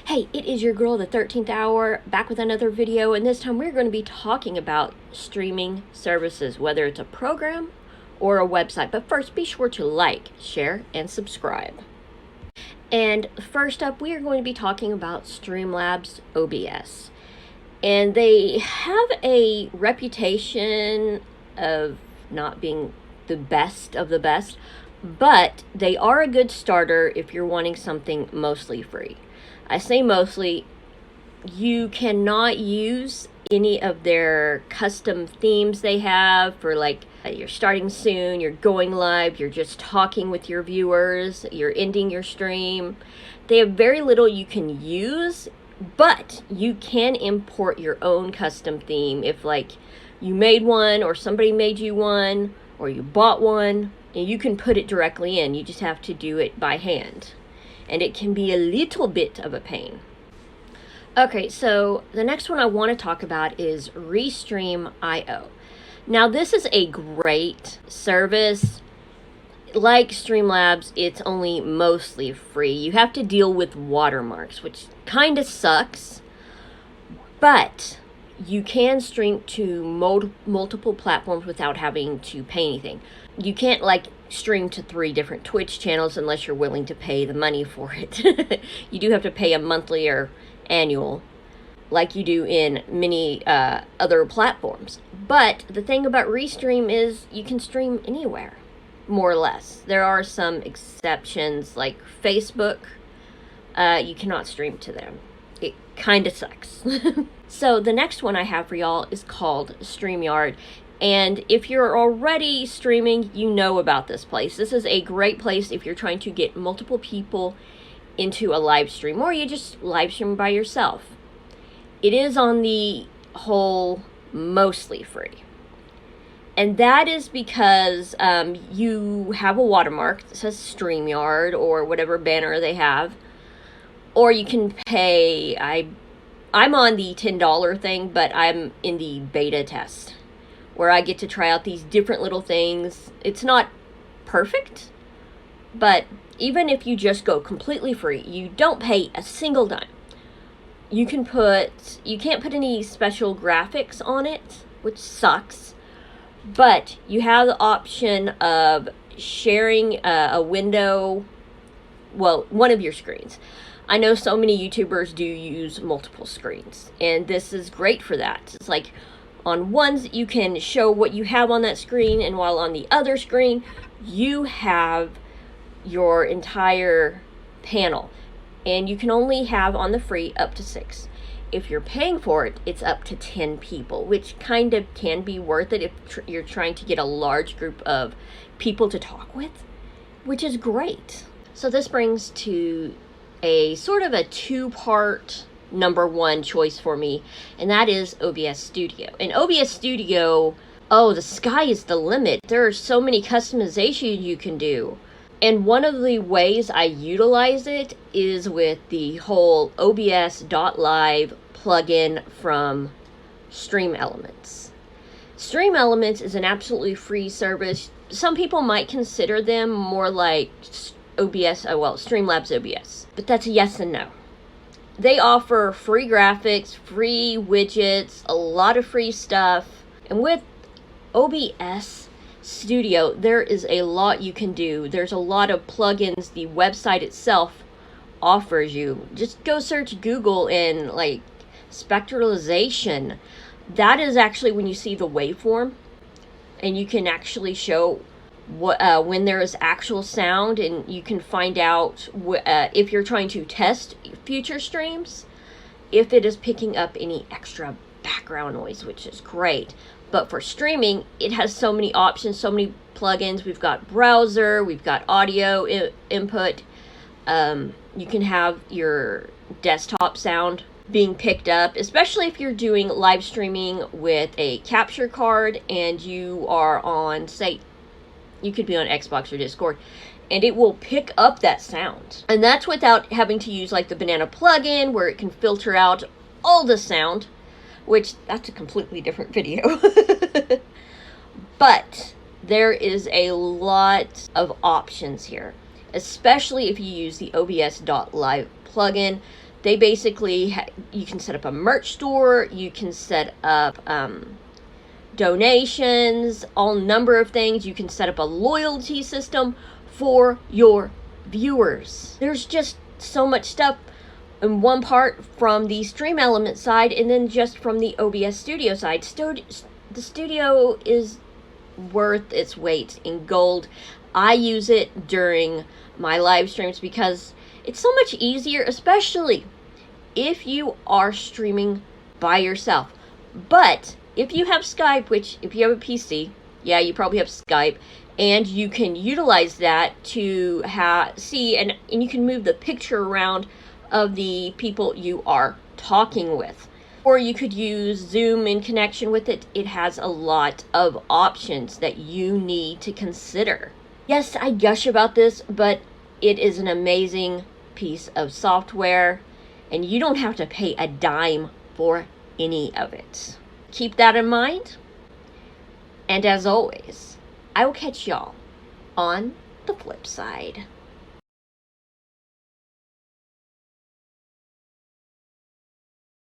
Hey, it is your girl, the 13th hour, back with another video, and this time we're going to be talking about streaming services, whether it's a program or a website. But first, be sure to like, share, and subscribe. And first up, we are going to be talking about Streamlabs OBS. And they have a reputation of not being the best of the best, but they are a good starter if you're wanting something mostly free. I say mostly. You cannot use any of their custom themes they have for, like, you're starting soon, you're going live, you're just talking with your viewers, you're ending your stream. They have very little you can use, but you can import your own custom theme if, like, you made one or somebody made you one or you bought one, and you can put it directly in. You just have to do it by hand. And it can be a little bit of a pain. Okay, so the next one I want to talk about is Restream.io. Now, this is a great service. Like Streamlabs, it's only mostly free. You have to deal with watermarks, which kind of sucks. But you can stream to multiple platforms without having to pay anything. You can't, like, stream to 3 different Twitch channels unless you're willing to pay the money for it. You do have to pay a monthly or annual, like you do in many other platforms. But the thing about Restream is you can stream anywhere, more or less. There are some exceptions, like Facebook. You cannot stream to them. It kind of sucks. So the next one I have for y'all is called StreamYard. And if you're already streaming, you know about this place. This is a great place if you're trying to get multiple people into a live stream, or you just live stream by yourself. It is on the whole mostly free. And that is because you have a watermark that says StreamYard or whatever banner they have. Or you can pay. I'm on the $10 thing, but I'm in the beta test, where I get to try out these different little things. It's not perfect, but even if you just go completely free, you don't pay a single dime. You can't put any special graphics on it, which sucks, but you have the option of sharing a window, well, one of your screens. I know so many YouTubers do use multiple screens, and this is great for that. It's like, on ones, you can show what you have on that screen, and while on the other screen, you have your entire panel. And you can only have on the free up to 6. If you're paying for it, it's up to 10 people, which kind of can be worth it if you're trying to get a large group of people to talk with, which is great. So this brings to a sort of a 2-part number 1 choice for me, and that is OBS Studio. And OBS Studio, oh, the sky is the limit. There are so many customizations you can do. And one of the ways I utilize it is with the whole OBS.live plugin from Stream Elements. Stream Elements is an absolutely free service. Some people might consider them more like Streamlabs OBS, but that's a yes and no. They offer free graphics, free widgets, a lot of free stuff. And with OBS Studio, there is a lot you can do. There's a lot of plugins the website itself offers you. Just go search Google and, like, spectralization. That is actually when you see the waveform, and you can actually show what when there is actual sound, and you can find out if you're trying to test future streams, if it is picking up any extra background noise, which is great. But for streaming, it has so many options, so many plugins. We've got browser, we've got audio input. You can have your desktop sound being picked up, especially if you're doing live streaming with a capture card and you are on, say, you could be on Xbox or Discord, and it will pick up that sound. And that's without having to use, like, the Banana plugin, where it can filter out all the sound, which, that's a completely different video. But there is a lot of options here, especially if you use the OBS.live plugin. They basically, you can set up a merch store, you can set up donations, all number of things. You can set up a loyalty system for your viewers. There's just so much stuff in one part from the Stream Element side, and then just from the OBS Studio side. The Studio is worth its weight in gold. I use it during my live streams because it's so much easier, especially if you are streaming by yourself. But if you have Skype, which if you have a PC, yeah, you probably have Skype, and you can utilize that to see, and you can move the picture around of the people you are talking with. Or you could use Zoom in connection with it. It has a lot of options that you need to consider. Yes, I gush about this, but it is an amazing piece of software, and you don't have to pay a dime for any of it. Keep that in mind. And as always, I will catch y'all on the flip side.